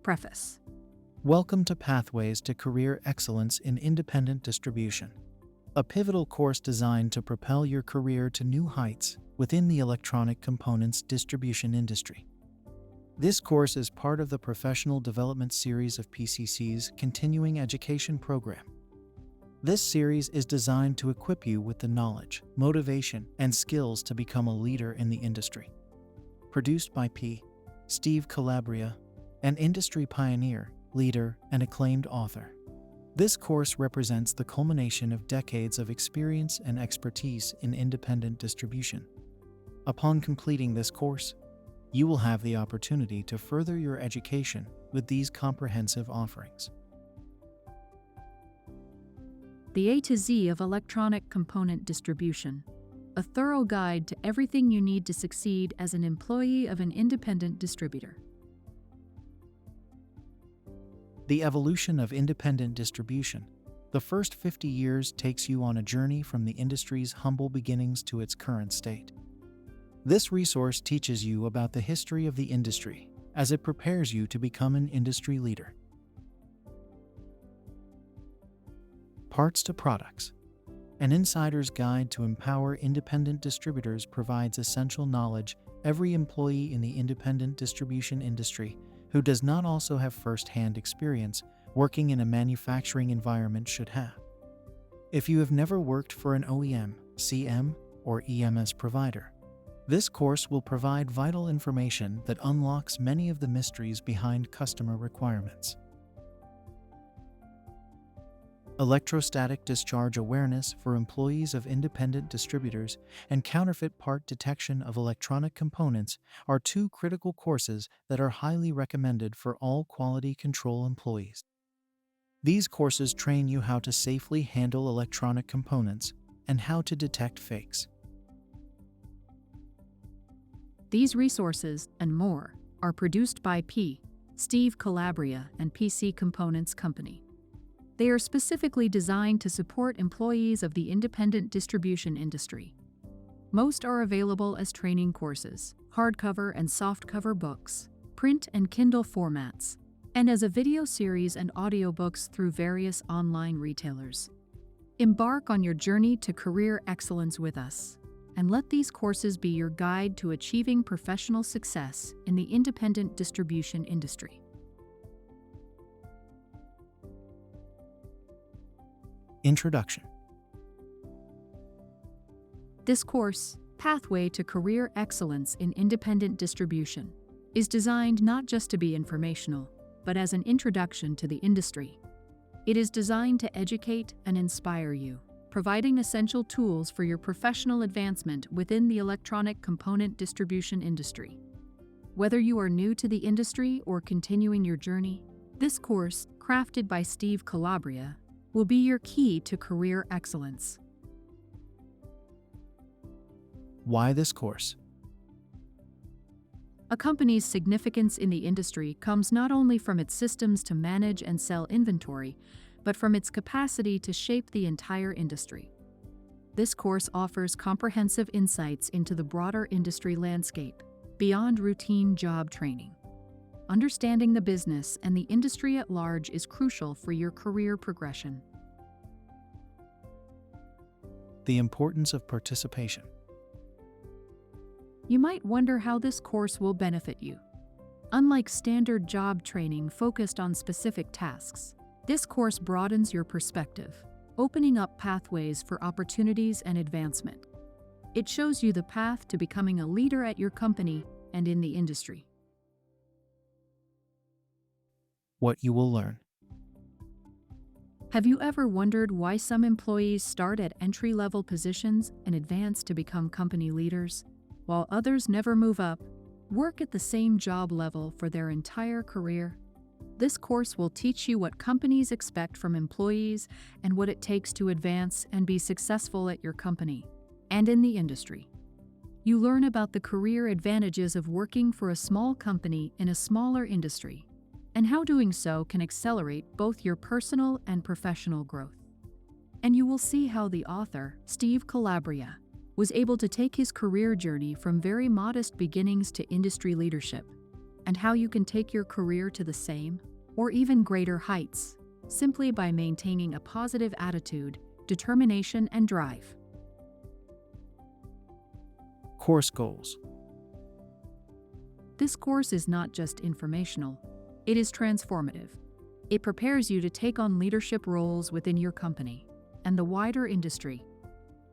Preface. Welcome to Pathways to Career Excellence in Independent Distribution, a pivotal course designed to propel your career to new heights within the electronic components distribution industry. This course is part of the Professional Development Series of PCC's continuing education program. This series is designed to equip you with the knowledge, motivation, and skills to become a leader in the industry. Produced by Steve Calabria, an industry pioneer, leader, and acclaimed author. This course represents the culmination of decades of experience and expertise in independent distribution. Upon completing this course, you will have the opportunity to further your education with these comprehensive offerings. The A to Z of electronic component distribution. A thorough guide to everything you need to succeed as an employee of an independent distributor. The evolution of independent distribution. The first 50 years takes you on a journey from the industry's humble beginnings to its current state. This resource teaches you about the history of the industry as it prepares you to become an industry leader. Parts to products. An insider's guide to empower independent distributors provides essential knowledge every employee in the independent distribution industry who does not also have first-hand experience working in a manufacturing environment should have. If you have never worked for an OEM, CM, or EMS provider, this course will provide vital information that unlocks many of the mysteries behind customer requirements. Electrostatic discharge awareness for employees of independent distributors and counterfeit part detection of electronic components are two critical courses that are highly recommended for all quality control employees. These courses train you how to safely handle electronic components and how to detect fakes. These resources, and more, are produced by Steve Calabria and PC Components Company. They are specifically designed to support employees of the independent distribution industry. Most are available as training courses, hardcover and softcover books, print and Kindle formats, and as a video series and audiobooks through various online retailers. Embark on your journey to career excellence with us, and let these courses be your guide to achieving professional success in the independent distribution industry. Introduction. This course, Pathway to Career Excellence in Independent Distribution, is designed not just to be informational, but as an introduction to the industry. It is designed to educate and inspire you, providing essential tools for your professional advancement within the electronic component distribution industry. Whether you are new to the industry or continuing your journey, this course, crafted by Steve Calabria, will be your key to career excellence. Why this course? A company's significance in the industry comes not only from its systems to manage and sell inventory, but from its capacity to shape the entire industry. This course offers comprehensive insights into the broader industry landscape, beyond routine job training. Understanding the business and the industry at large is crucial for your career progression. The importance of participation. You might wonder how this course will benefit you. Unlike standard job training focused on specific tasks, this course broadens your perspective, opening up pathways for opportunities and advancement. It shows you the path to becoming a leader at your company and in the industry. What you will learn. Have you ever wondered why some employees start at entry-level positions and advance to become company leaders, while others never move up, work at the same job level for their entire career? This course will teach you what companies expect from employees and what it takes to advance and be successful at your company and in the industry. You learn about the career advantages of working for a small company in a smaller industry, and how doing so can accelerate both your personal and professional growth. And you will see how the author, Steve Calabria, was able to take his career journey from very modest beginnings to industry leadership. and how you can take your career to the same or even greater heights simply by maintaining a positive attitude, determination, and drive. Course goals. This course is not just informational, it is transformative. It prepares you to take on leadership roles within your company and the wider industry.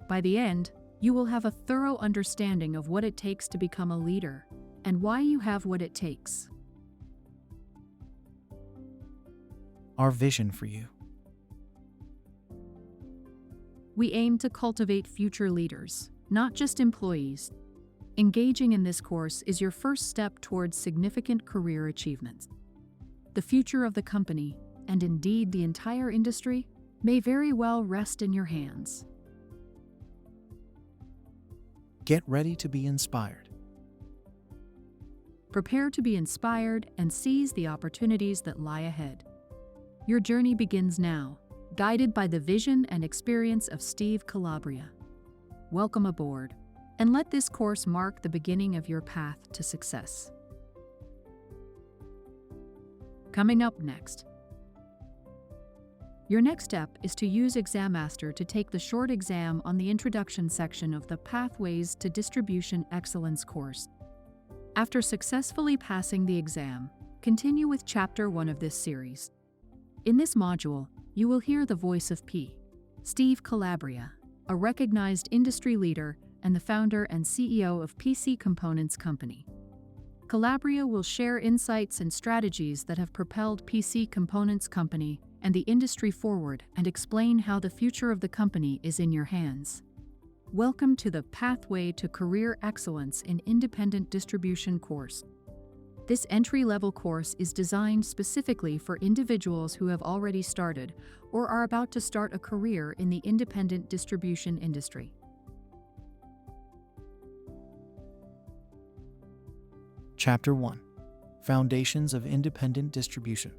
By the end, you will have a thorough understanding of what it takes to become a leader and why you have what it takes. Our vision for you. We aim to cultivate future leaders, not just employees. Engaging in this course is your first step towards significant career achievements. The future of the company, and indeed the entire industry, may very well rest in your hands. Get ready to be inspired. Prepare to be inspired and seize the opportunities that lie ahead. Your journey begins now, guided by the vision and experience of Steve Calabria. Welcome aboard, and let this course mark the beginning of your path to success. Coming up next. Your next step is to use Exam Master to take the short exam on the introduction section of the Pathways to Distribution Excellence course. After successfully passing the exam, continue with Chapter 1 of this series. In this module, you will hear the voice of Steve Calabria, a recognized industry leader and the founder and CEO of PC Components Company. Calabria will share insights and strategies that have propelled PC Components Company and the industry forward and explain how the future of the company is in your hands. Welcome to the Pathway to Career Excellence in Independent Distribution course. This entry-level course is designed specifically for individuals who have already started or are about to start a career in the independent distribution industry. Chapter 1. Foundations of Independent Distribution.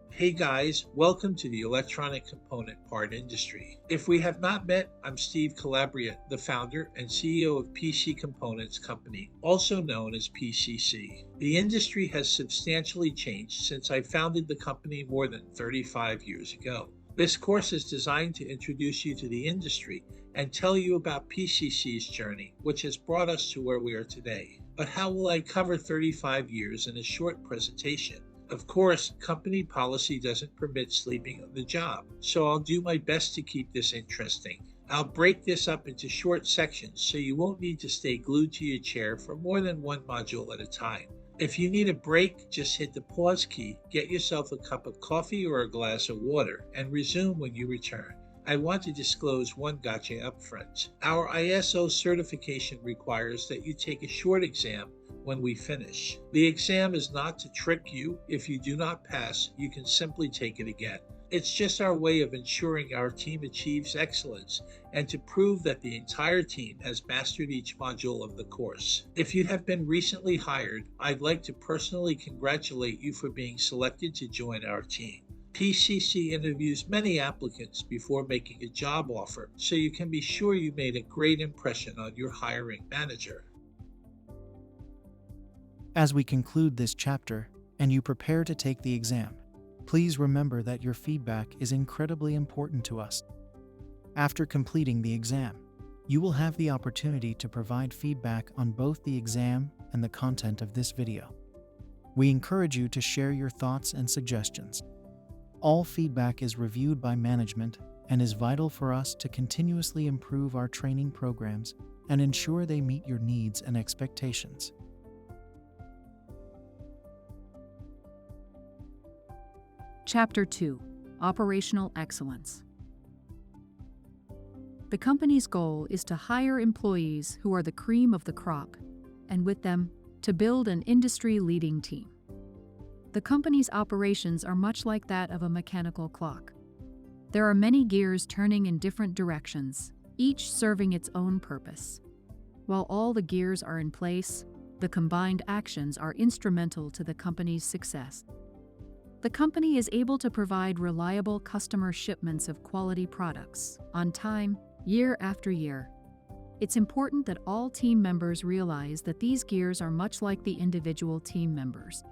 Hey guys, welcome to the electronic component part industry. If we have not met, I'm Steve Calabria, the founder and CEO of PC Components Company, also known as PCC. The industry has substantially changed since I founded the company more than 35 years ago. This course is designed to introduce you to the industry and tell you about PCC's journey, which has brought us to where we are today. But how will I cover 35 years in a short presentation? Of course, company policy doesn't permit sleeping on the job, so I'll do my best to keep this interesting. I'll break this up into short sections so you won't need to stay glued to your chair for more than one module at a time. If you need a break, just hit the pause key, get yourself a cup of coffee or a glass of water, and resume when you return. I want to disclose one gotcha up front. Our ISO certification requires that you take a short exam when we finish. The exam is not to trick you. If you do not pass, you can simply take it again. It's just our way of ensuring our team achieves excellence and to prove that the entire team has mastered each module of the course. If you have been recently hired, I'd like to personally congratulate you for being selected to join our team. PCC interviews many applicants before making a job offer, so you can be sure you made a great impression on your hiring manager. As we conclude this chapter and you prepare to take the exam, please remember that your feedback is incredibly important to us. After completing the exam, you will have the opportunity to provide feedback on both the exam and the content of this video. We encourage you to share your thoughts and suggestions. All feedback is reviewed by management and is vital for us to continuously improve our training programs and ensure they meet your needs and expectations. Chapter 2. Operational Excellence. The company's goal is to hire employees who are the cream of the crop, and with them, to build an industry-leading team. The company's operations are much like that of a mechanical clock. There are many gears turning in different directions, each serving its own purpose. While all the gears are in place, the combined actions are instrumental to the company's success. The company is able to provide reliable customer shipments of quality products, on time, year after year. It's important that all team members realize that these gears are much like the individual team members.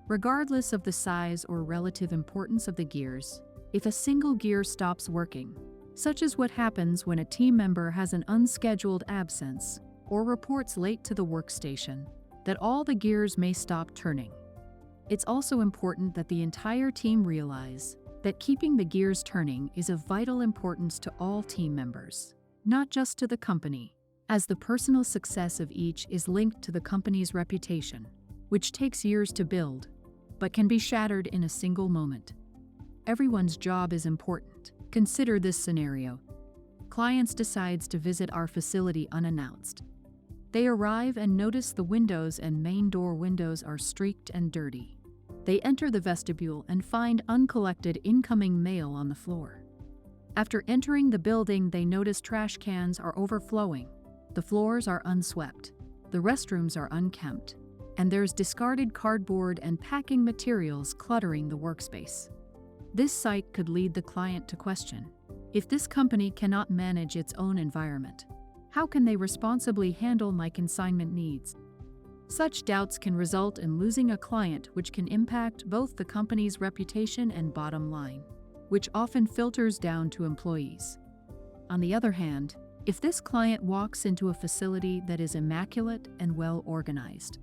Regardless of the size or relative importance of the gears, if a single gear stops working, such as what happens when a team member has an unscheduled absence or reports late to the workstation, that all the gears may stop turning. It's also important that the entire team realize that keeping the gears turning is of vital importance to all team members, not just to the company, as the personal success of each is linked to the company's reputation, which takes years to build, but can be shattered in a single moment. Everyone's job is important. Consider this scenario. Clients decides to visit our facility unannounced. They arrive and notice the windows and main door windows are streaked and dirty. They enter the vestibule and find uncollected incoming mail on the floor. After entering the building, they notice trash cans are overflowing, the floors are unswept, the restrooms are unkempt, and there's discarded cardboard and packing materials cluttering the workspace. This sight could lead the client to question, if this company cannot manage its own environment, how can they responsibly handle my consignment needs? Such doubts can result in losing a client, which can impact both the company's reputation and bottom line, which often filters down to employees. On the other hand, if this client walks into a facility that is immaculate and well organized,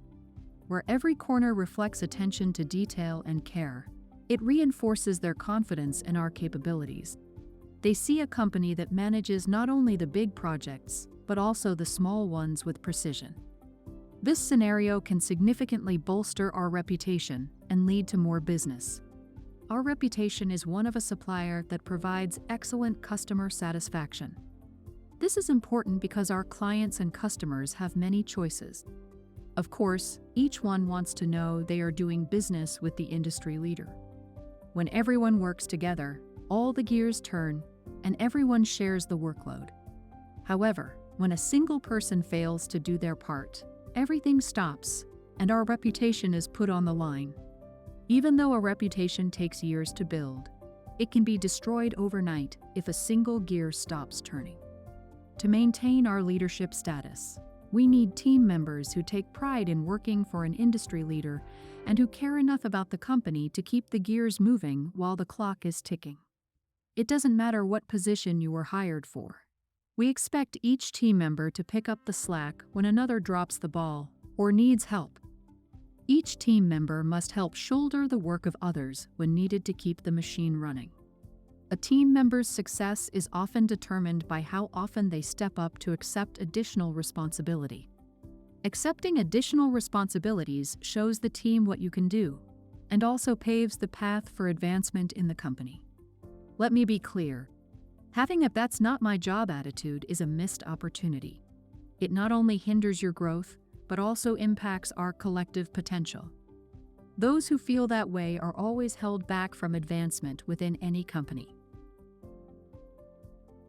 where every corner reflects attention to detail and care, it reinforces their confidence in our capabilities. They see a company that manages not only the big projects, but also the small ones with precision. This scenario can significantly bolster our reputation and lead to more business. Our reputation is one of a supplier that provides excellent customer satisfaction. This is important because our clients and customers have many choices. Of course, each one wants to know they are doing business with the industry leader. When everyone works together, all the gears turn, and everyone shares the workload. However, when a single person fails to do their part, everything stops, and our reputation is put on the line. Even though a reputation takes years to build, it can be destroyed overnight if a single gear stops turning. To maintain our leadership status, we need team members who take pride in working for an industry leader and who care enough about the company to keep the gears moving while the clock is ticking. It doesn't matter what position you were hired for. We expect each team member to pick up the slack when another drops the ball or needs help. Each team member must help shoulder the work of others when needed to keep the machine running. A team member's success is often determined by how often they step up to accept additional responsibility. Accepting additional responsibilities shows the team what you can do, and also paves the path for advancement in the company. Let me be clear, having a "that's not my job" attitude is a missed opportunity. It not only hinders your growth, but also impacts our collective potential. Those who feel that way are always held back from advancement within any company.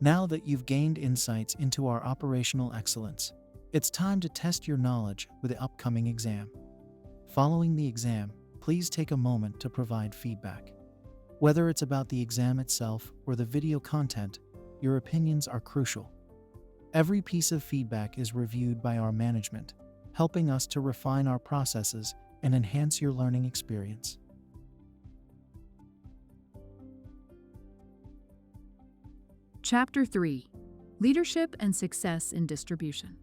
Now that you've gained insights into our operational excellence, it's time to test your knowledge with the upcoming exam. Following the exam, please take a moment to provide feedback. Whether it's about the exam itself or the video content, your opinions are crucial. Every piece of feedback is reviewed by our management, helping us to refine our processes and enhance your learning experience. Chapter 3: Leadership and Success in Distribution.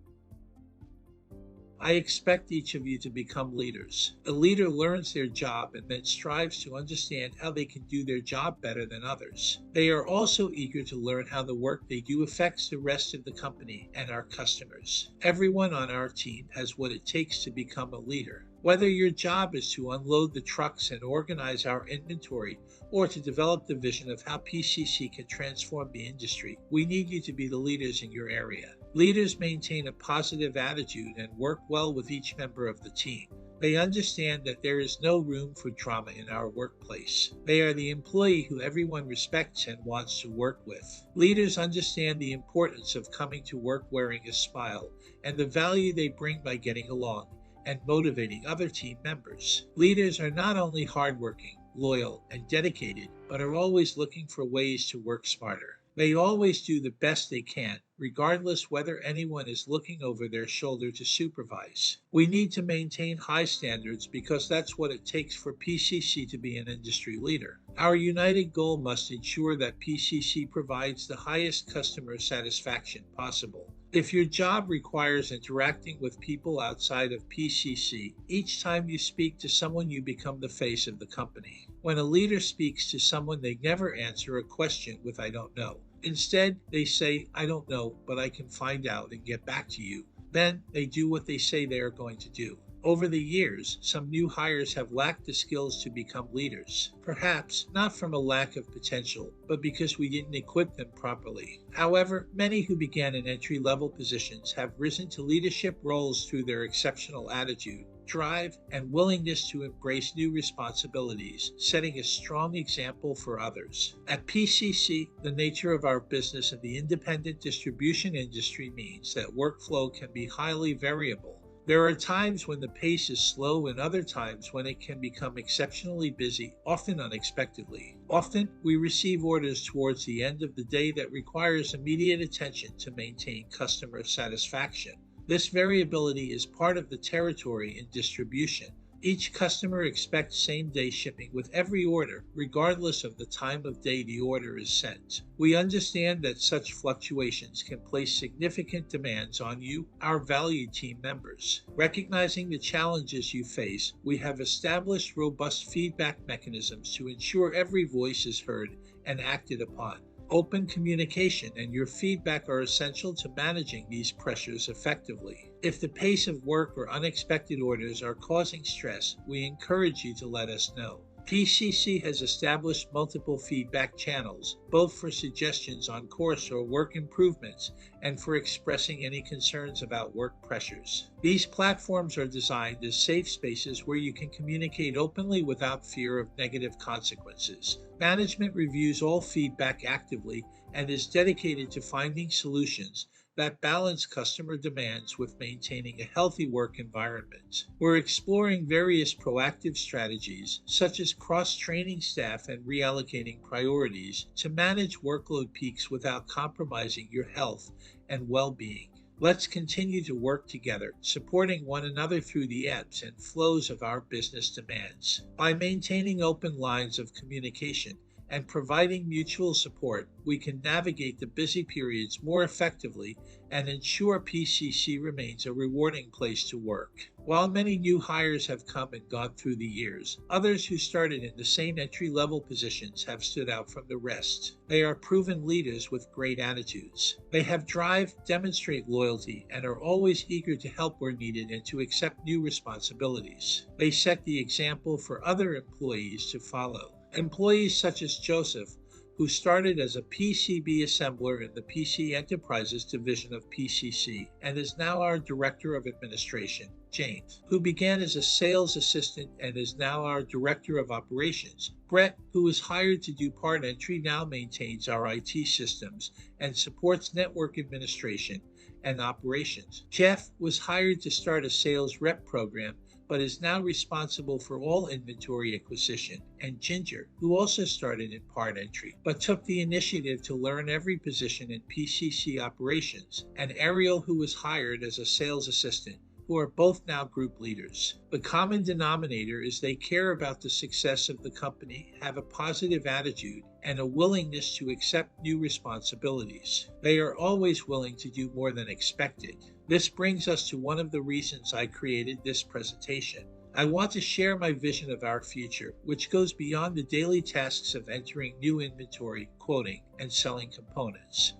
I expect each of you to become leaders. A leader learns their job and then strives to understand how they can do their job better than others. They are also eager to learn how the work they do affects the rest of the company and our customers. Everyone on our team has what it takes to become a leader. Whether your job is to unload the trucks and organize our inventory, or to develop the vision of how PCC can transform the industry, we need you to be the leaders in your area. Leaders maintain a positive attitude and work well with each member of the team. They understand that there is no room for drama in our workplace. They are the employee who everyone respects and wants to work with. Leaders understand the importance of coming to work wearing a smile and the value they bring by getting along and motivating other team members. Leaders are not only hardworking, loyal, and dedicated, but are always looking for ways to work smarter. They always do the best they can, regardless whether anyone is looking over their shoulder to supervise. We need to maintain high standards because that's what it takes for PCC to be an industry leader. Our united goal must ensure that PCC provides the highest customer satisfaction possible. If your job requires interacting with people outside of PCC, each time you speak to someone, you become the face of the company. When a leader speaks to someone, they never answer a question with "I don't know." Instead, they say, "I don't know, but I can find out and get back to you." Then they do what they say they are going to do. Over the years, some new hires have lacked the skills to become leaders. Perhaps not from a lack of potential, but because we didn't equip them properly. However, many who began in entry-level positions have risen to leadership roles through their exceptional attitude, drive, and willingness to embrace new responsibilities, setting a strong example for others. At PCC, the nature of our business in the independent distribution industry means that workflow can be highly variable. There are times when the pace is slow and other times when it can become exceptionally busy, often unexpectedly. Often, we receive orders towards the end of the day that requires immediate attention to maintain customer satisfaction. This variability is part of the territory in distribution. Each customer expects same-day shipping with every order, regardless of the time of day the order is sent. We understand that such fluctuations can place significant demands on you, our valued team members. Recognizing the challenges you face, we have established robust feedback mechanisms to ensure every voice is heard and acted upon. Open communication and your feedback are essential to managing these pressures effectively. If the pace of work or unexpected orders are causing stress, we encourage you to let us know. PCC has established multiple feedback channels, both for suggestions on course or work improvements and for expressing any concerns about work pressures. These platforms are designed as safe spaces where you can communicate openly without fear of negative consequences. Management reviews all feedback actively and is dedicated to finding solutions that balance customer demands with maintaining a healthy work environment. We're exploring various proactive strategies, such as cross-training staff and reallocating priorities, to manage workload peaks without compromising your health and well-being. Let's continue to work together, supporting one another through the ebbs and flows of our business demands. By maintaining open lines of communication and providing mutual support, we can navigate the busy periods more effectively and ensure PCC remains a rewarding place to work. While many new hires have come and gone through the years, others who started in the same entry-level positions have stood out from the rest. They are proven leaders with great attitudes. They have drive, demonstrate loyalty, and are always eager to help where needed and to accept new responsibilities. They set the example for other employees to follow. Employees such as Joseph, who started as a PCB assembler in the PC Enterprises division of PCC and is now our Director of Administration, James, who began as a sales assistant and is now our Director of Operations. Brett, who was hired to do part entry, now maintains our IT systems and supports network administration and operations. Jeff was hired to start a sales rep program but is now responsible for all inventory acquisition, and Ginger, who also started in part entry, but took the initiative to learn every position in PCC operations, and Ariel, who was hired as a sales assistant, who are both now group leaders. The common denominator is they care about the success of the company, have a positive attitude, and a willingness to accept new responsibilities. They are always willing to do more than expected. This brings us to one of the reasons I created this presentation. I want to share my vision of our future, which goes beyond the daily tasks of entering new inventory, quoting, and selling components.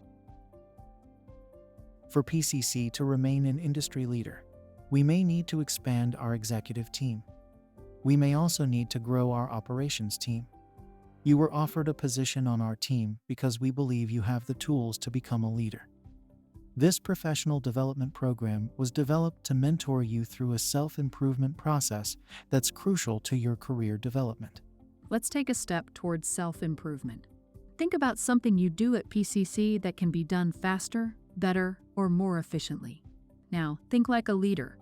For PCC to remain an industry leader, we may need to expand our executive team. We may also need to grow our operations team. You were offered a position on our team because we believe you have the tools to become a leader. This professional development program was developed to mentor you through a self-improvement process that's crucial to your career development. Let's take a step towards self-improvement. Think about something you do at PCC that can be done faster, better, or more efficiently. Now, think like a leader.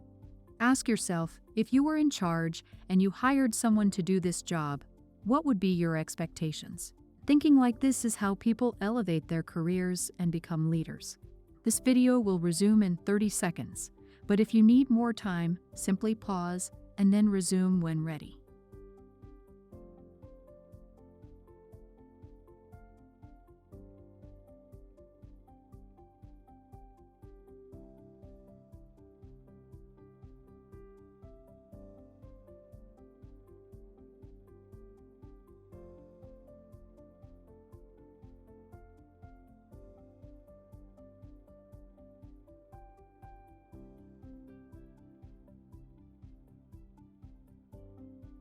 Ask yourself, if you were in charge and you hired someone to do this job, what would be your expectations? Thinking like this is how people elevate their careers and become leaders. This video will resume in 30 seconds, but if you need more time, simply pause and then resume when ready.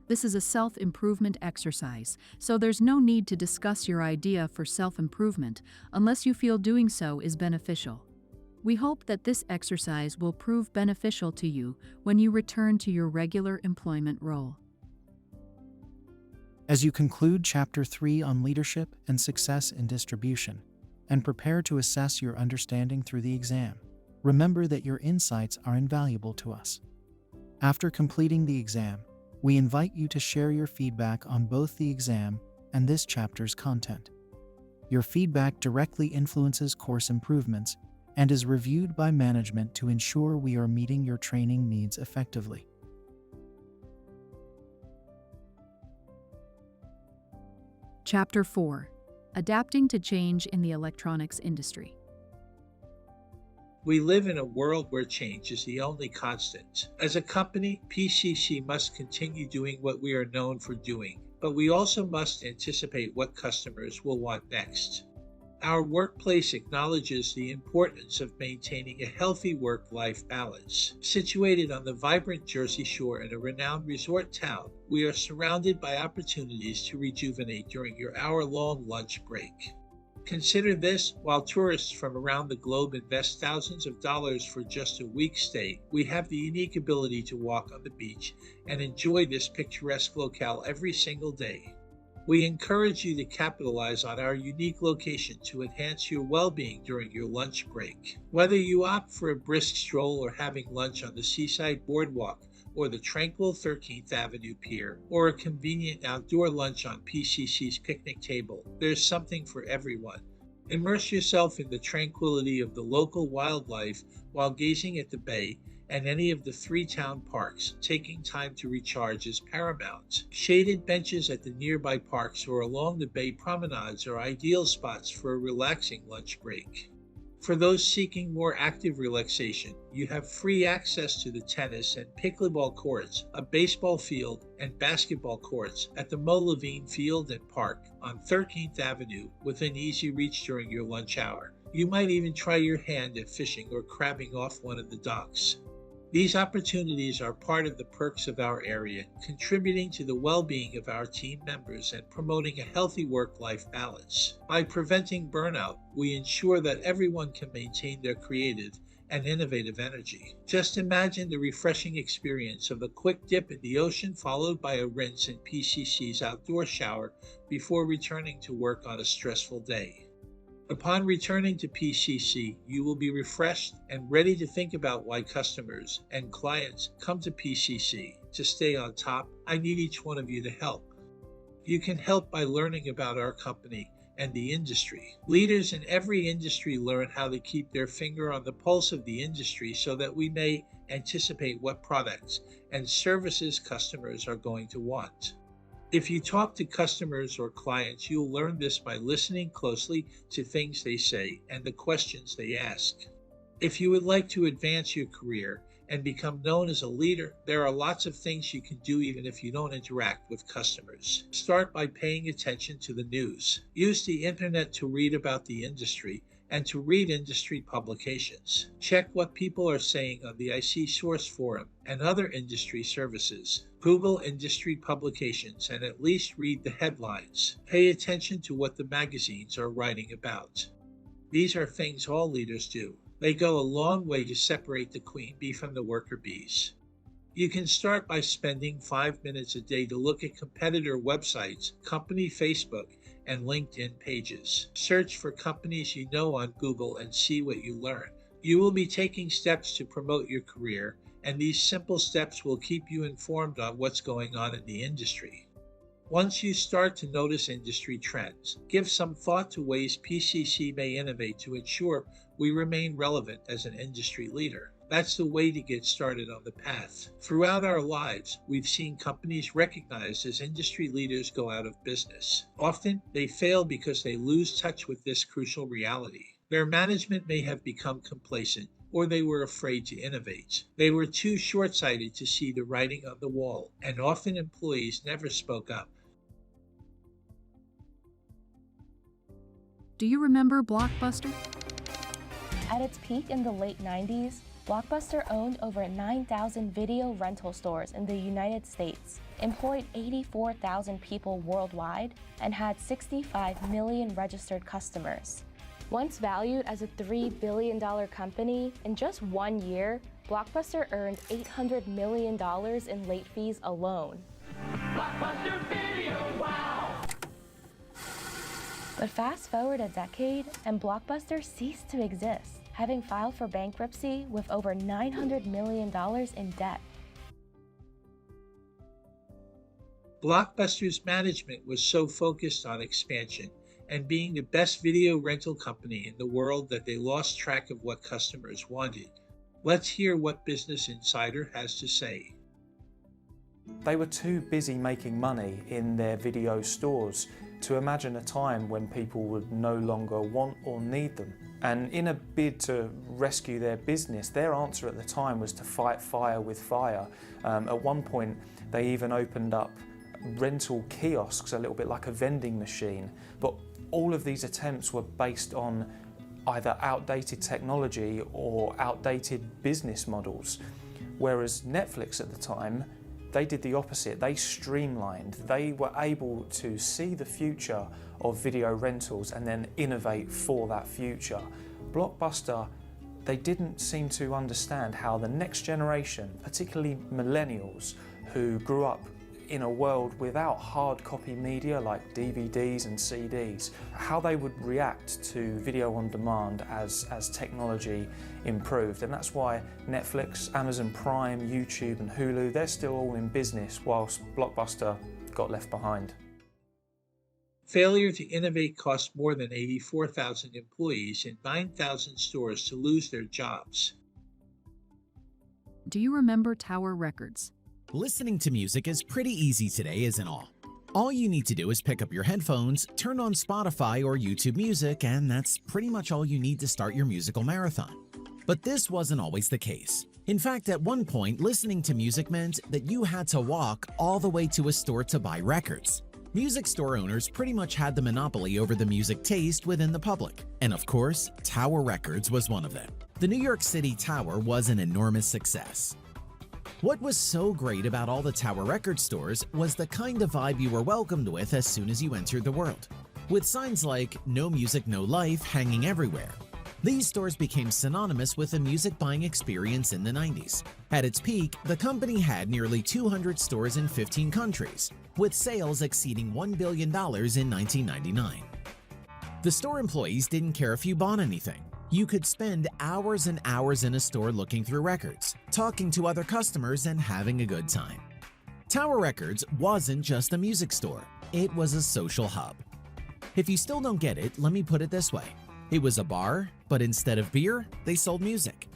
This is a self-improvement exercise, so there's no need to discuss your idea for self-improvement unless you feel doing so is beneficial. We hope that this exercise will prove beneficial to you when you return to your regular employment role. As you conclude Chapter 3 on leadership and success in distribution, and prepare to assess your understanding through the exam, remember that your insights are invaluable to us. After completing the exam, we invite you to share your feedback on both the exam and this chapter's content. Your feedback directly influences course improvements and is reviewed by management to ensure we are meeting your training needs effectively. Chapter 4: Adapting to Change in the Electronics Industry. We live in a world where change is the only constant. As a company, PCC must continue doing what we are known for doing, but we also must anticipate what customers will want next. Our workplace acknowledges the importance of maintaining a healthy work-life balance. Situated on the vibrant Jersey Shore in a renowned resort town, we are surrounded by opportunities to rejuvenate during your hour-long lunch break. Consider this: while tourists from around the globe invest thousands of dollars for just a week's stay, we have the unique ability to walk on the beach and enjoy this picturesque locale every single day. We encourage you to capitalize on our unique location to enhance your well-being during your lunch break. Whether you opt for a brisk stroll or having lunch on the seaside boardwalk, or the tranquil 13th Avenue Pier, or a convenient outdoor lunch on PCC's picnic table, there's something for everyone. Immerse yourself in the tranquility of the local wildlife while gazing at the bay and any of the 3 town parks. Taking time to recharge is paramount. Shaded benches at the nearby parks or along the bay promenades are ideal spots for a relaxing lunch break. For those seeking more active relaxation, you have free access to the tennis and pickleball courts, a baseball field, and basketball courts at the Mo Levine Field and Park on 13th Avenue within easy reach during your lunch hour. You might even try your hand at fishing or crabbing off one of the docks. These opportunities are part of the perks of our area, contributing to the well-being of our team members and promoting a healthy work-life balance. By preventing burnout, we ensure that everyone can maintain their creative and innovative energy. Just imagine the refreshing experience of a quick dip in the ocean followed by a rinse in PCC's outdoor shower before returning to work on a stressful day. Upon returning to PCC, you will be refreshed and ready to think about why customers and clients come to PCC. To stay on top, I need each one of you to help. You can help by learning about our company and the industry. Leaders in every industry learn how to keep their finger on the pulse of the industry so that we may anticipate what products and services customers are going to want. If you talk to customers or clients, you'll learn this by listening closely to things they say and the questions they ask. If you would like to advance your career and become known as a leader, there are lots of things you can do even if you don't interact with customers. Start by paying attention to the news. Use the internet to read about the industry and to read industry publications. Check what people are saying on the IC Source Forum and other industry services. Google industry publications and at least read the headlines. Pay attention to what the magazines are writing about. These are things all leaders do. They go a long way to separate the queen bee from the worker bees. You can start by spending 5 minutes a day to look at competitor websites, company Facebook, and LinkedIn pages. Search for companies you know on Google and see what you learn. You will be taking steps to promote your career, and these simple steps will keep you informed on what's going on in the industry. Once you start to notice industry trends, give some thought to ways PCC may innovate to ensure we remain relevant as an industry leader. That's the way to get started on the path. Throughout our lives, we've seen companies recognized as industry leaders go out of business. Often, they fail because they lose touch with this crucial reality. Their management may have become complacent, or they were afraid to innovate. They were too short sighted to see the writing on the wall, and often employees never spoke up. Do you remember Blockbuster? At its peak in the late 90s, Blockbuster owned over 9,000 video rental stores in the United States, employed 84,000 people worldwide, and had 65 million registered customers. Once valued as a $3 billion company, in just 1 year, Blockbuster earned $800 million in late fees alone. Blockbuster Video, wow! But fast forward a decade, and Blockbuster ceased to exist, having filed for bankruptcy with over $900 million in debt. Blockbuster's management was so focused on expansion and being the best video rental company in the world that they lost track of what customers wanted. Let's hear what Business Insider has to say. They were too busy making money in their video stores to imagine a time when people would no longer want or need them. And in a bid to rescue their business, their answer at the time was to fight fire with fire. At one point, they even opened up rental kiosks, a little bit like a vending machine. But all of these attempts were based on either outdated technology or outdated business models. Whereas Netflix at the time, they did the opposite. They streamlined. They were able to see the future of video rentals and then innovate for that future. Blockbuster, they didn't seem to understand how the next generation, particularly millennials who grew up in a world without hard copy media like DVDs and CDs, how they would react to video on demand as technology improved. And that's why Netflix, Amazon Prime, YouTube and Hulu, they're still all in business whilst Blockbuster got left behind. Failure to innovate cost more than 84,000 employees and 9,000 stores to lose their jobs. Do you remember Tower Records? Listening to music is pretty easy today, isn't all? All you need to do is pick up your headphones, turn on Spotify or YouTube Music, and that's pretty much all you need to start your musical marathon. But this wasn't always the case. In fact, at one point, listening to music meant that you had to walk all the way to a store to buy records. Music store owners pretty much had the monopoly over the music taste within the public. And of course, Tower Records was one of them. The New York City Tower was an enormous success. What was so great about all the Tower Record stores was the kind of vibe you were welcomed with as soon as you entered the world, with signs like "No Music, No Life" hanging everywhere. These stores became synonymous with the music buying experience in the 90s. At its peak, the company had nearly 200 stores in 15 countries, with sales exceeding $1 billion in 1999. The store employees didn't care if you bought anything. You could spend hours and hours in a store looking through records, talking to other customers, and having a good time. Tower Records wasn't just a music store, it was a social hub. If you still don't get it, let me put it this way. It was a bar, but instead of beer, they sold music.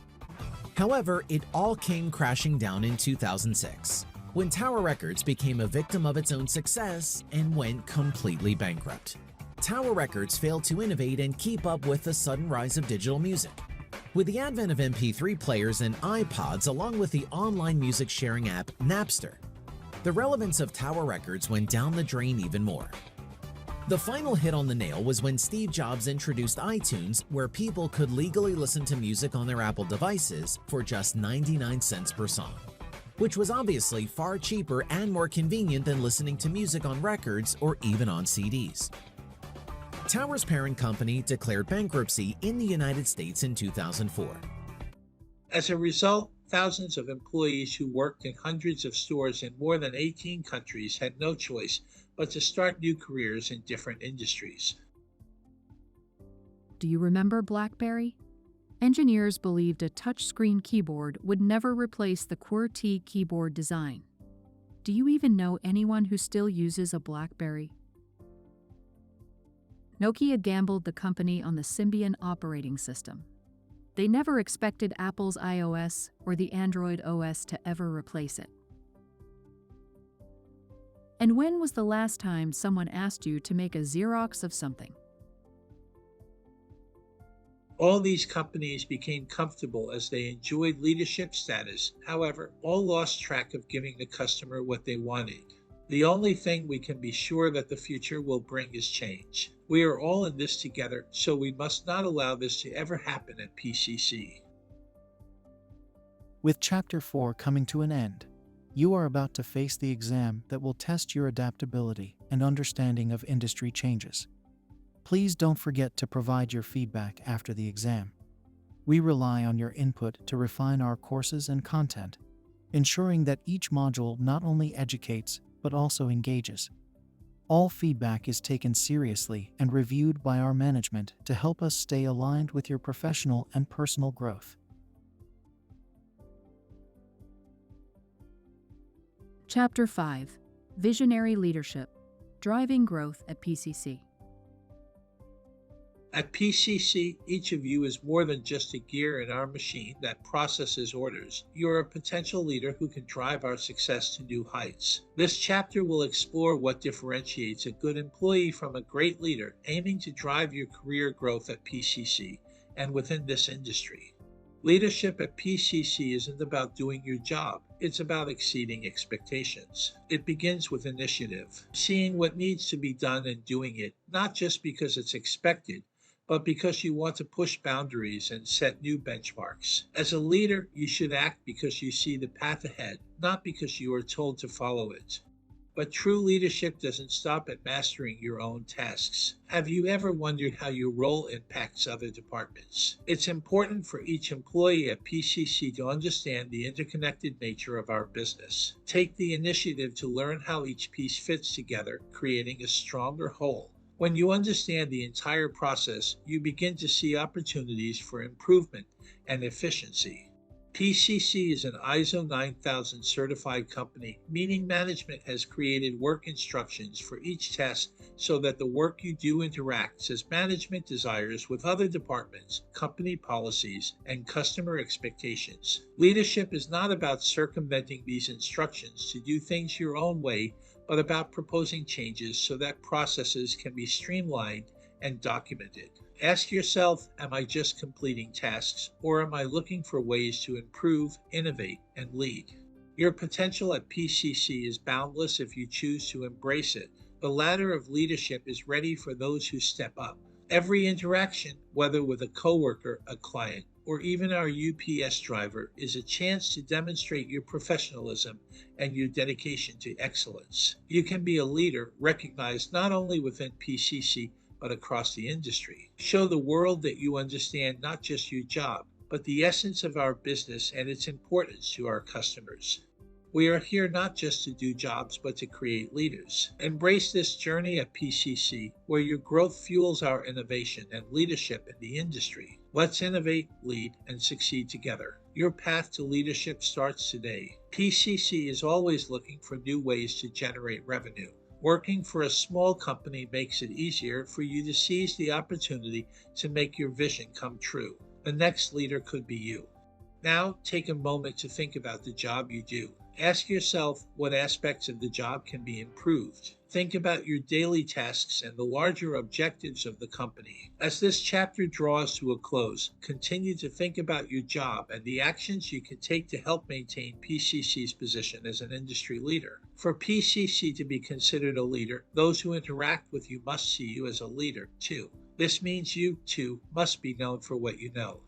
However, it all came crashing down in 2006, when Tower Records became a victim of its own success and went completely bankrupt. Tower Records failed to innovate and keep up with the sudden rise of digital music. With the advent of MP3 players and iPods along with the online music sharing app Napster, the relevance of Tower Records went down the drain even more. The final hit on the nail was when Steve Jobs introduced iTunes, where people could legally listen to music on their Apple devices for just 99 cents per song, which was obviously far cheaper and more convenient than listening to music on records or even on CDs. Tower's parent company declared bankruptcy in the United States in 2004. As a result, thousands of employees who worked in hundreds of stores in more than 18 countries had no choice but to start new careers in different industries. Do you remember BlackBerry? Engineers believed a touchscreen keyboard would never replace the QWERTY keyboard design. Do you even know anyone who still uses a BlackBerry? Nokia gambled the company on the Symbian operating system. They never expected Apple's iOS or the Android OS to ever replace it. And when was the last time someone asked you to make a Xerox of something? All these companies became comfortable as they enjoyed leadership status. However, all lost track of giving the customer what they wanted. The only thing we can be sure that the future will bring is change. We are all in this together, so we must not allow this to ever happen at PCC. With Chapter 4 coming to an end, you are about to face the exam that will test your adaptability and understanding of industry changes. Please don't forget to provide your feedback after the exam. We rely on your input to refine our courses and content, ensuring that each module not only educates but also engages. All feedback is taken seriously and reviewed by our management to help us stay aligned with your professional and personal growth. Chapter 5: Visionary Leadership: Driving Growth at PCC. At PCC, each of you is more than just a gear in our machine that processes orders. You are a potential leader who can drive our success to new heights. This chapter will explore what differentiates a good employee from a great leader, aiming to drive your career growth at PCC and within this industry. Leadership at PCC isn't about doing your job, it's about exceeding expectations. It begins with initiative, seeing what needs to be done and doing it, not just because it's expected, but because you want to push boundaries and set new benchmarks. As a leader, you should act because you see the path ahead, not because you are told to follow it. But true leadership doesn't stop at mastering your own tasks. Have you ever wondered how your role impacts other departments? It's important for each employee at PCC to understand the interconnected nature of our business. Take the initiative to learn how each piece fits together, creating a stronger whole. When you understand the entire process, you begin to see opportunities for improvement and efficiency. PCC is an ISO 9000 certified company, meaning management has created work instructions for each task so that the work you do interacts as management desires with other departments, company policies, and customer expectations. Leadership is not about circumventing these instructions to do things your own way, but about proposing changes so that processes can be streamlined and documented. Ask yourself, am I just completing tasks, or am I looking for ways to improve, innovate, and lead? Your potential at PCC is boundless if you choose to embrace it. The ladder of leadership is ready for those who step up. Every interaction, whether with a coworker, a client, or even our UPS driver, is a chance to demonstrate your professionalism and your dedication to excellence. You can be a leader recognized not only within PCC, but across the industry. Show the world that you understand not just your job, but the essence of our business and its importance to our customers. We are here not just to do jobs, but to create leaders. Embrace this journey at PCC, where your growth fuels our innovation and leadership in the industry. Let's innovate, lead, and succeed together. Your path to leadership starts today. PCC is always looking for new ways to generate revenue. Working for a small company makes it easier for you to seize the opportunity to make your vision come true. The next leader could be you. Now, take a moment to think about the job you do. Ask yourself what aspects of the job can be improved. Think about your daily tasks and the larger objectives of the company. As this chapter draws to a close, continue to think about your job and the actions you can take to help maintain PCC's position as an industry leader. For PCC to be considered a leader, those who interact with you must see you as a leader, too. This means you, too, must be known for what you know.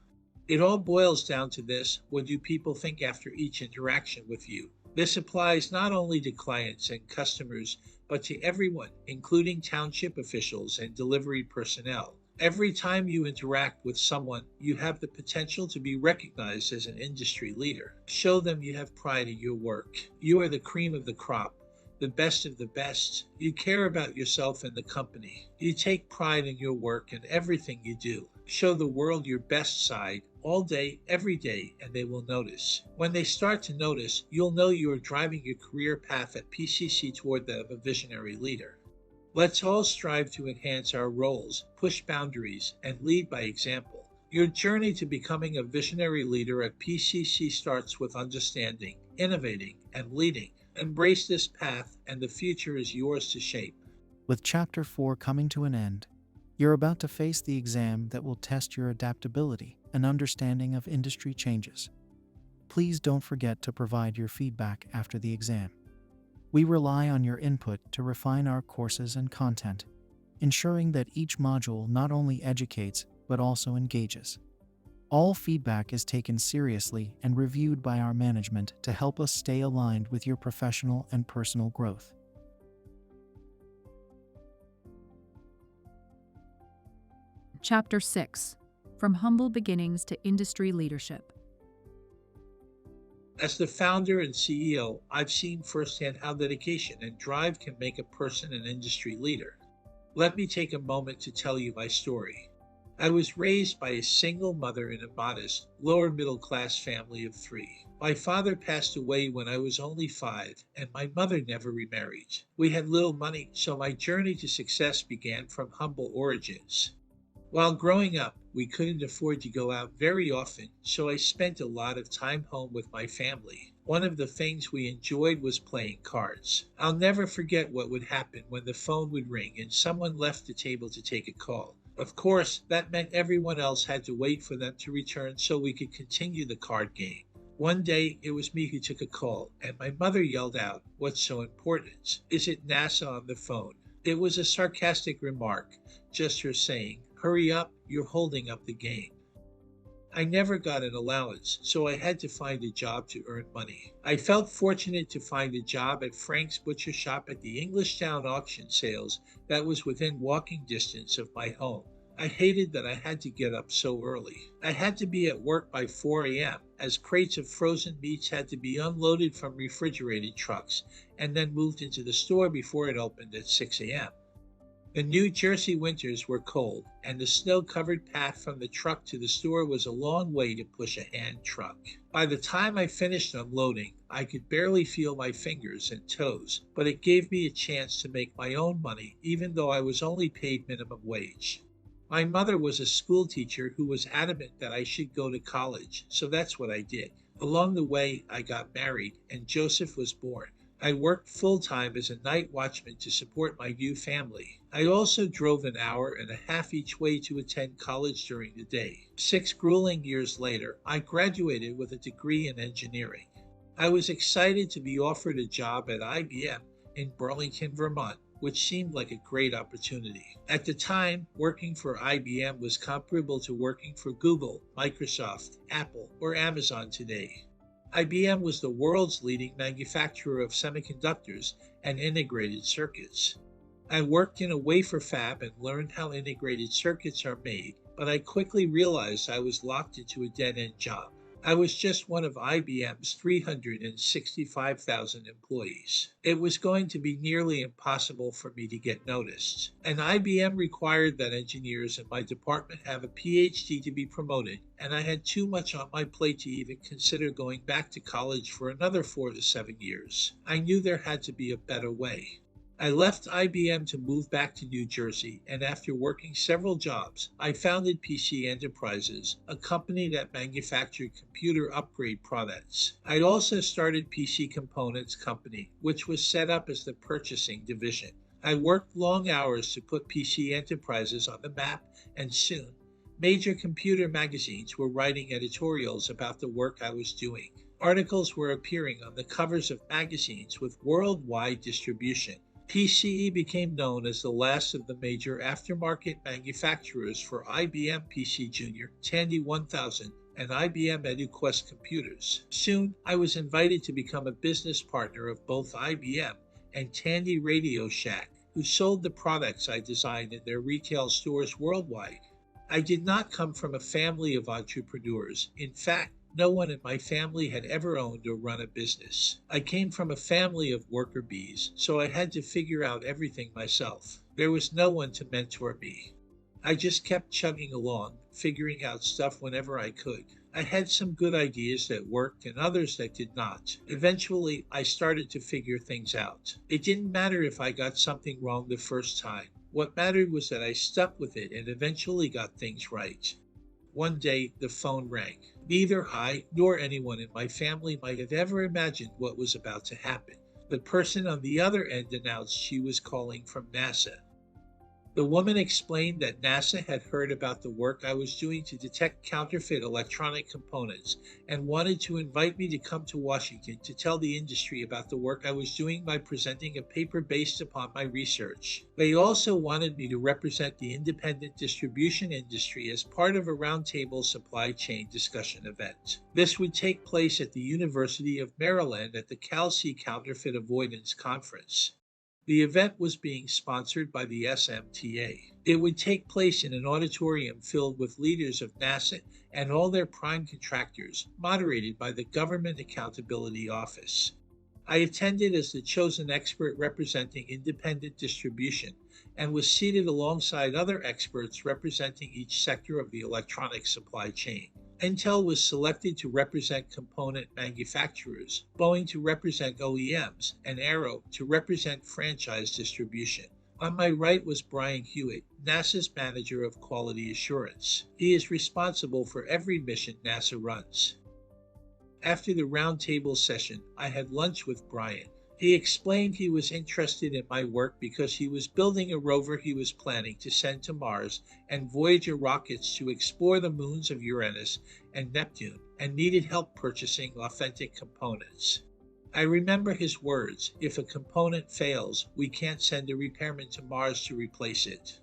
It all boils down to this: what do people think after each interaction with you? This applies not only to clients and customers, but to everyone, including township officials and delivery personnel. Every time you interact with someone, you have the potential to be recognized as an industry leader. Show them you have pride in your work. You are the cream of the crop, the best of the best. You care about yourself and the company. You take pride in your work and everything you do. Show the world your best side all day, every day, and they will notice. When they start to notice, you'll know you are driving your career path at PCC toward that of a visionary leader. Let's all strive to enhance our roles, push boundaries, and lead by example. Your journey to becoming a visionary leader at PCC starts with understanding, innovating, and leading. Embrace this path, and the future is yours to shape. With Chapter 4 coming to an end, you're about to face the exam that will test your adaptability and understanding of industry changes. Please don't forget to provide your feedback after the exam. We rely on your input to refine our courses and content, ensuring that each module not only educates but also engages. All feedback is taken seriously and reviewed by our management to help us stay aligned with your professional and personal growth. Chapter 6: From Humble Beginnings to Industry Leadership. As the founder and CEO, I've seen firsthand how dedication and drive can make a person an industry leader. Let me take a moment to tell you my story. I was raised by a single mother in a modest, lower middle class family of 3. My father passed away when I was only 5, and my mother never remarried. We had little money, so my journey to success began from humble origins. While growing up, we couldn't afford to go out very often, so I spent a lot of time home with my family. One of the things we enjoyed was playing cards. I'll never forget what would happen when the phone would ring and someone left the table to take a call. Of course, that meant everyone else had to wait for them to return so we could continue the card game. One day, it was me who took a call, and my mother yelled out, "What's so important? Is it NASA on the phone?" It was a sarcastic remark, just her saying, "Hurry up, you're holding up the game." I never got an allowance, so I had to find a job to earn money. I felt fortunate to find a job at Frank's Butcher Shop at the Englishtown auction sales that was within walking distance of my home. I hated that I had to get up so early. I had to be at work by 4 a.m., as crates of frozen meats had to be unloaded from refrigerated trucks and then moved into the store before it opened at 6 a.m. The New Jersey winters were cold, and the snow-covered path from the truck to the store was a long way to push a hand truck. By the time I finished unloading, I could barely feel my fingers and toes, but it gave me a chance to make my own money, even though I was only paid minimum wage. My mother was a school teacher who was adamant that I should go to college, so that's what I did. Along the way, I got married, and Joseph was born. I worked full-time as a night watchman to support my new family. I also drove an hour and a half each way to attend college during the day. 6 grueling years later, I graduated with a degree in engineering. I was excited to be offered a job at IBM in Burlington, Vermont, which seemed like a great opportunity. At the time, working for IBM was comparable to working for Google, Microsoft, Apple, or Amazon today. IBM was the world's leading manufacturer of semiconductors and integrated circuits. I worked in a wafer fab and learned how integrated circuits are made, but I quickly realized I was locked into a dead-end job. I was just one of IBM's 365,000 employees. It was going to be nearly impossible for me to get noticed. And IBM required that engineers in my department have a PhD to be promoted, and I had too much on my plate to even consider going back to college for another 4 to 7 years. I knew there had to be a better way. I left IBM to move back to New Jersey, and after working several jobs, I founded PC Enterprises, a company that manufactured computer upgrade products. I'd also started PC Components Company, which was set up as the purchasing division. I worked long hours to put PC Enterprises on the map, and soon, major computer magazines were writing editorials about the work I was doing. Articles were appearing on the covers of magazines with worldwide distribution. PCE became known as the last of the major aftermarket manufacturers for IBM PC Junior, Tandy 1000, and IBM EduQuest computers. Soon, I was invited to become a business partner of both IBM and Tandy Radio Shack, who sold the products I designed in their retail stores worldwide. I did not come from a family of entrepreneurs. In fact, no one in my family had ever owned or run a business. I came from a family of worker bees, so I had to figure out everything myself. There was no one to mentor me. I just kept chugging along, figuring out stuff whenever I could. I had some good ideas that worked and others that did not. Eventually, I started to figure things out. It didn't matter if I got something wrong the first time. What mattered was that I stuck with it and eventually got things right. One day, the phone rang. Neither I nor anyone in my family might have ever imagined what was about to happen. The person on the other end announced she was calling from NASA. The woman explained that NASA had heard about the work I was doing to detect counterfeit electronic components and wanted to invite me to come to Washington to tell the industry about the work I was doing by presenting a paper based upon my research. They also wanted me to represent the independent distribution industry as part of a roundtable supply chain discussion event. This would take place at the University of Maryland at the CalC Counterfeit Avoidance Conference. The event was being sponsored by the SMTA. It would take place in an auditorium filled with leaders of NASA and all their prime contractors, moderated by the Government Accountability Office. I attended as the chosen expert representing independent distribution and was seated alongside other experts representing each sector of the electronic supply chain. Intel was selected to represent component manufacturers, Boeing to represent OEMs, and Arrow to represent franchise distribution. On my right was Brian Hewitt, NASA's Manager of Quality Assurance. He is responsible for every mission NASA runs. After the roundtable session, I had lunch with Brian. He explained he was interested in my work because he was building a rover he was planning to send to Mars and Voyager rockets to explore the moons of Uranus and Neptune and needed help purchasing authentic components. I remember his words, "If a component fails, we can't send a repairman to Mars to replace it."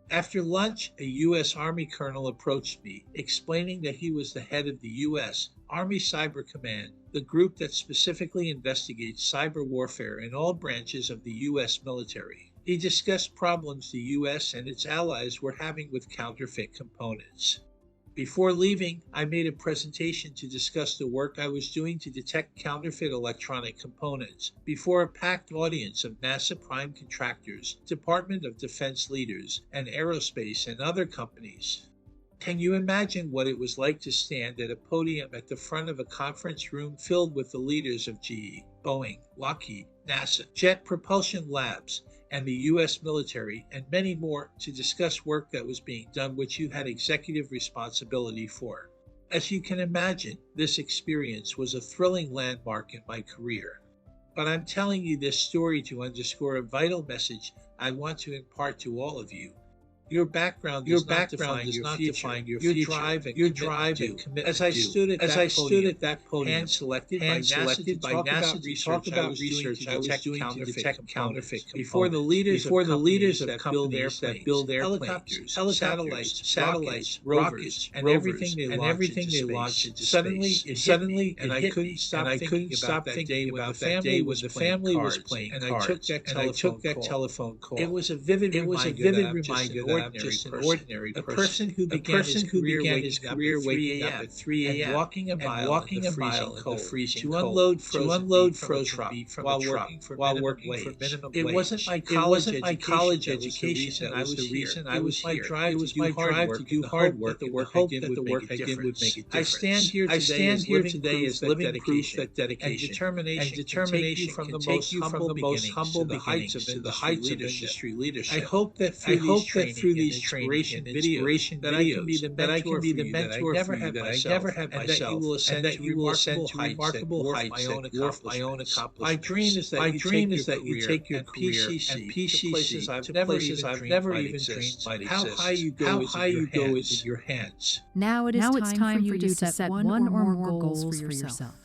After lunch, a U.S. Army colonel approached me, explaining that he was the head of the U.S. Army Cyber Command, the group that specifically investigates cyber warfare in all branches of the U.S. military. He discussed problems the U.S. and its allies were having with counterfeit components. Before leaving, I made a presentation to discuss the work I was doing to detect counterfeit electronic components before a packed audience of NASA prime contractors, Department of Defense leaders, and aerospace and other companies. Can you imagine what it was like to stand at a podium at the front of a conference room filled with the leaders of GE, Boeing, Lockheed, NASA, Jet Propulsion Labs, and the U.S. military, and many more, to discuss work that was being done which you had executive responsibility for? As you can imagine, this experience was a thrilling landmark in my career. But I'm telling you this story to underscore a vital message I want to impart to all of you. Your background does not define your future. Your drive and commitment. As I stood at that podium, hand-selected by NASA to talk about research I was doing to detect counterfeit components. Before the leaders of companies that build airplanes, satellites, rockets, and everything they launched into space. Suddenly, I couldn't stop thinking about that day when the family was playing cards, and I took that telephone call. It was a vivid reminder that I'm just an ordinary person. A person who began his career waking up at 3 a.m. and walking a mile in the freezing cold to unload frozen beef from a truck while working for minimum wage. It wasn't my college education that was the reason I was here. It was my drive to do hard work, the work I did would make a difference. I stand here today as living proof that dedication and determination can take you from the most humble beginnings to the heights of industry leadership. I hope that through these training and videos that I can be the mentor that I never had myself, and that you will ascend to remarkable heights that dwarf my own accomplishments. My dream is that you take your PCC to places I've never even dreamed might exist. How high you go is in your hands. Now it is time for you to set one or more goals for yourself.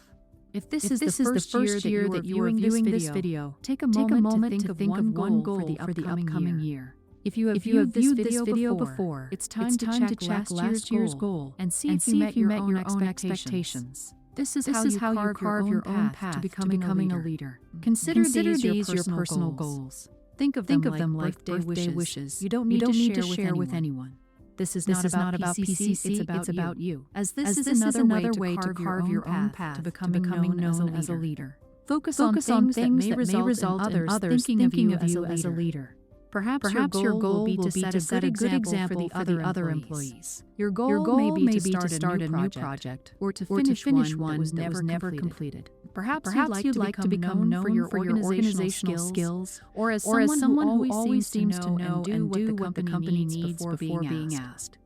If this is the first year that you are viewing this video, take a moment to think of one goal for the upcoming year. If you have viewed this video before, it's time to check last year's goal and see if you met your own expectations. This is how you carve your own path to becoming a leader. Consider these your personal goals. Think of them like birthday wishes you don't need to share with anyone. This is not about PCC, it's about you. As this is another way to carve your own path to becoming known as a leader. Focus on things that may result in others thinking of you as a leader. Perhaps your goal will be to set a good example for the other employees. Your goal may be to start a new project or to finish one that was never completed. Perhaps you'd like to become known for your organizational skills or as someone who always seems to know and do what the company needs before being asked.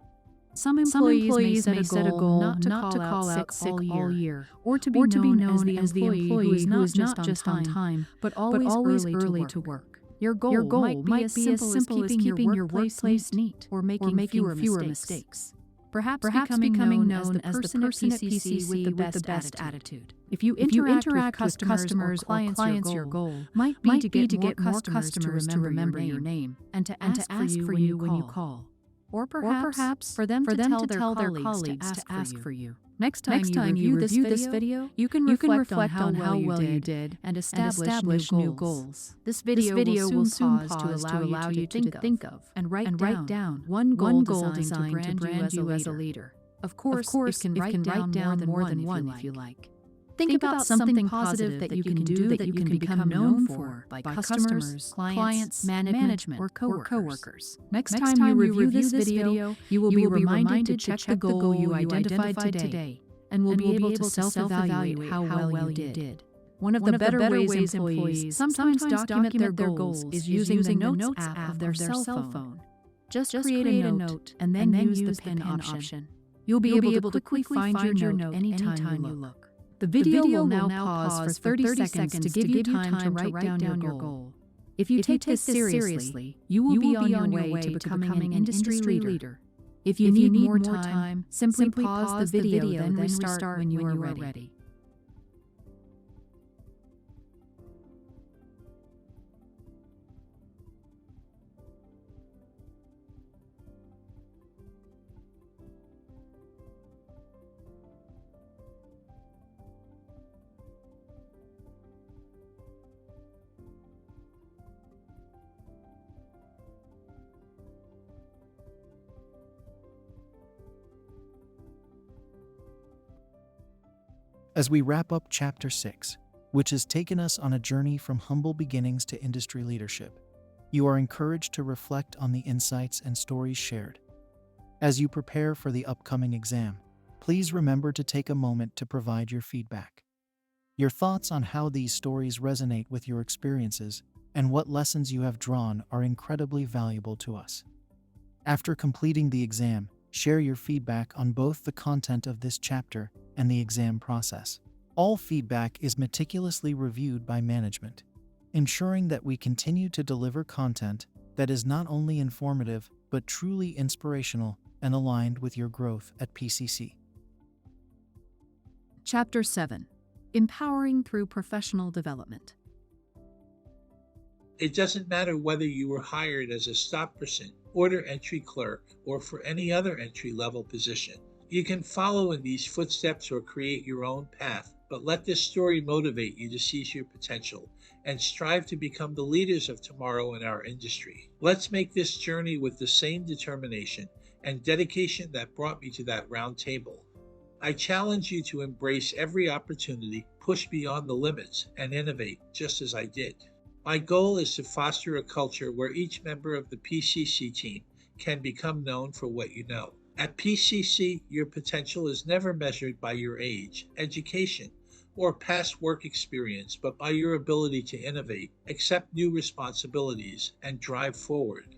Some employees may set a goal not to call out sick all year, or to be known as the employee who is not just on time, but always early to work. Your goal might be as simple as keeping your workplace neat or making fewer mistakes. Perhaps becoming known as the person at PCC with the best attitude. If you interact with customers or clients, your goal might be to get more customers to remember your name and to ask for you when you call. Or perhaps for them to tell their colleagues to ask for you. Next time you review this video, you can reflect on how well you did and establish new goals. This video will soon pause to allow you to think of and write down one goal designed to brand you as a leader. Of course, it can write down more than one if you like. Think about something positive that you can do that you can become known for by customers, clients, management, or coworkers. Next time you review this video, you will be reminded to check the goal you identified today and will be able to self-evaluate how well you did. One of the better ways employees sometimes document their goals is using the Notes app of their cell phone. Just create a note and then use the pen option. You'll be able to quickly find your note anytime you look. The video will now pause for 30 seconds to give you time to write down your goal. If you take this seriously, you will be on your way to becoming an industry leader. If you need more time, simply pause the video, then restart when you are ready. As we wrap up Chapter 6, which has taken us on a journey from humble beginnings to industry leadership, you are encouraged to reflect on the insights and stories shared. As you prepare for the upcoming exam, please remember to take a moment to provide your feedback. Your thoughts on how these stories resonate with your experiences and what lessons you have drawn are incredibly valuable to us. After completing the exam, share your feedback on both the content of this chapter and the exam process. All feedback is meticulously reviewed by management, ensuring that we continue to deliver content that is not only informative but truly inspirational and aligned with your growth at PCC. Chapter 7: Empowering Through Professional Development. It doesn't matter whether you were hired as a stop person, order entry clerk, or for any other entry-level position. You can follow in these footsteps or create your own path, but let this story motivate you to seize your potential and strive to become the leaders of tomorrow in our industry. Let's make this journey with the same determination and dedication that brought me to that round table. I challenge you to embrace every opportunity, push beyond the limits, and innovate just as I did. My goal is to foster a culture where each member of the PCC team can become known for what you know. At PCC, your potential is never measured by your age, education, or past work experience, but by your ability to innovate, accept new responsibilities, and drive forward.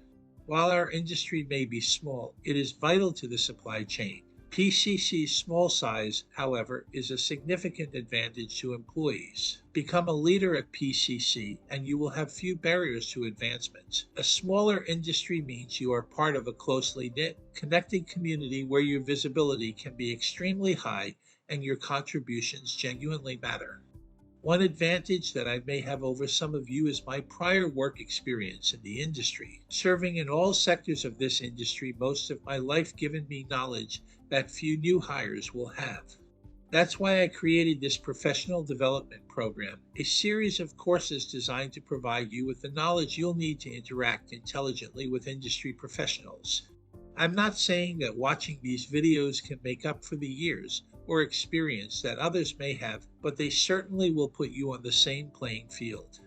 While our industry may be small, it is vital to the supply chain. PCC's small size, however, is a significant advantage to employees. Become a leader at PCC and you will have few barriers to advancement. A smaller industry means you are part of a closely knit, connected community where your visibility can be extremely high and your contributions genuinely matter. One advantage that I may have over some of you is my prior work experience in the industry. Serving in all sectors of this industry most of my life given me knowledge that few new hires will have. That's why I created this professional development program, a series of courses designed to provide you with the knowledge you'll need to interact intelligently with industry professionals. I'm not saying that watching these videos can make up for the years or experience that others may have, but they certainly will put you on the same playing field.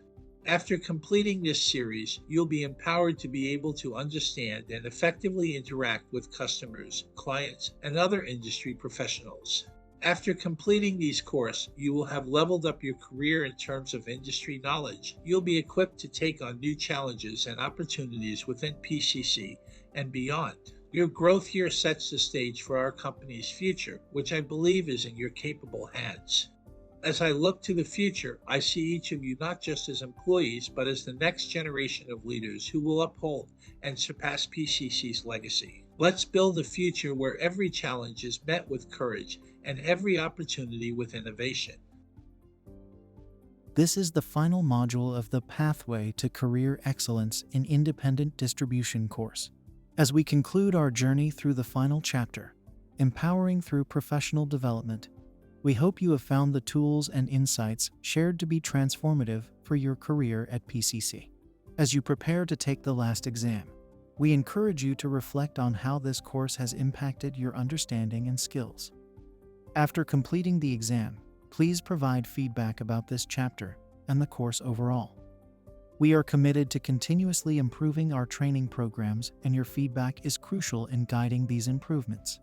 After completing this series, you'll be empowered to be able to understand and effectively interact with customers, clients, and other industry professionals. After completing these courses, you will have leveled up your career in terms of industry knowledge. You'll be equipped to take on new challenges and opportunities within PCC and beyond. Your growth here sets the stage for our company's future, which I believe is in your capable hands. As I look to the future, I see each of you not just as employees, but as the next generation of leaders who will uphold and surpass PCC's legacy. Let's build a future where every challenge is met with courage and every opportunity with innovation. This is the final module of the Pathway to Career Excellence in Independent Distribution course. As we conclude our journey through the final chapter, Empowering Through Professional Development, we hope you have found the tools and insights shared to be transformative for your career at PCC. As you prepare to take the last exam, we encourage you to reflect on how this course has impacted your understanding and skills. After completing the exam, please provide feedback about this chapter and the course overall. We are committed to continuously improving our training programs, and your feedback is crucial in guiding these improvements.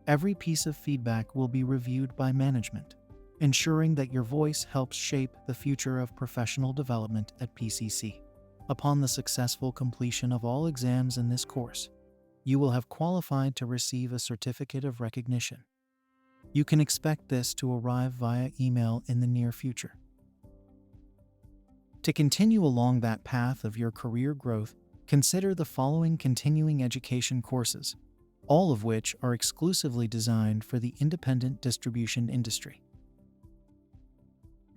Every piece of feedback will be reviewed by management, ensuring that your voice helps shape the future of professional development at PCC. Upon the successful completion of all exams in this course, you will have qualified to receive a certificate of recognition. You can expect this to arrive via email in the near future. To continue along that path of your career growth, consider the following continuing education courses, all of which are exclusively designed for the independent distribution industry.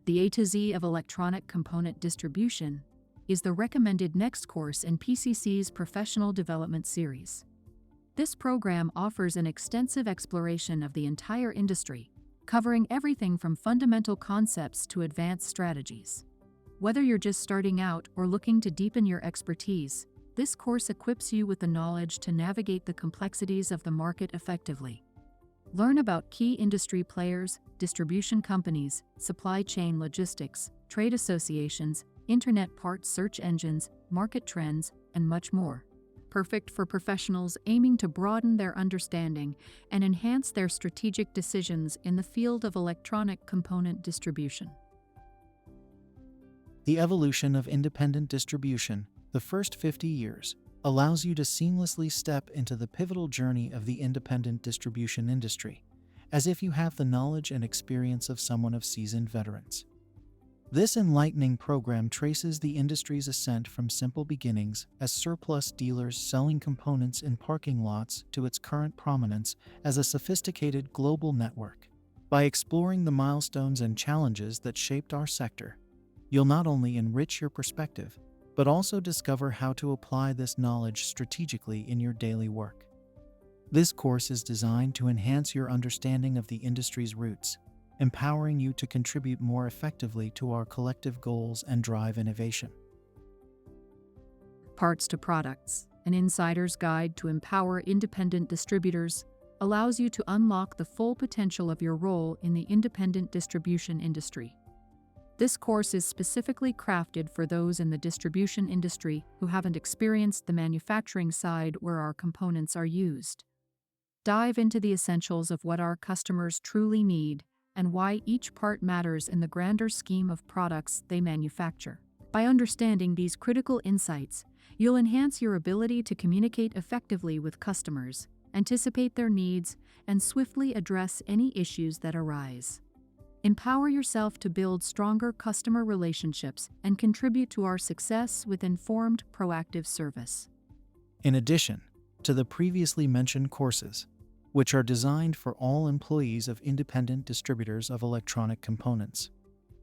The A to Z of electronic component distribution is the recommended next course in PCC's Professional Development Series. This program offers an extensive exploration of the entire industry, covering everything from fundamental concepts to advanced strategies. Whether you're just starting out or looking to deepen your expertise, this course equips you with the knowledge to navigate the complexities of the market effectively. Learn about key industry players, distribution companies, supply chain logistics, trade associations, internet parts search engines, market trends, and much more. Perfect for professionals aiming to broaden their understanding and enhance their strategic decisions in the field of electronic component distribution. The evolution of independent distribution, the first 50 years, allows you to seamlessly step into the pivotal journey of the independent distribution industry, as if you have the knowledge and experience of someone of seasoned veterans. This enlightening program traces the industry's ascent from simple beginnings as surplus dealers selling components in parking lots to its current prominence as a sophisticated global network. By exploring the milestones and challenges that shaped our sector, you'll not only enrich your perspective, but also discover how to apply this knowledge strategically in your daily work. This course is designed to enhance your understanding of the industry's roots, empowering you to contribute more effectively to our collective goals and drive innovation. Parts to Products, an insider's guide to empower independent distributors, allows you to unlock the full potential of your role in the independent distribution industry. This course is specifically crafted for those in the distribution industry who haven't experienced the manufacturing side where our components are used. Dive into the essentials of what our customers truly need and why each part matters in the grander scheme of products they manufacture. By understanding these critical insights, you'll enhance your ability to communicate effectively with customers, anticipate their needs, and swiftly address any issues that arise. Empower yourself to build stronger customer relationships and contribute to our success with informed, proactive service. In addition to the previously mentioned courses, which are designed for all employees of independent distributors of electronic components,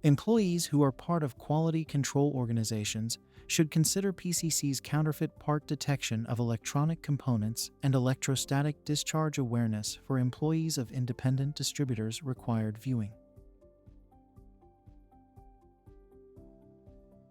employees who are part of quality control organizations should consider PCC's counterfeit part detection of electronic components and electrostatic discharge awareness for employees of independent distributors required viewing.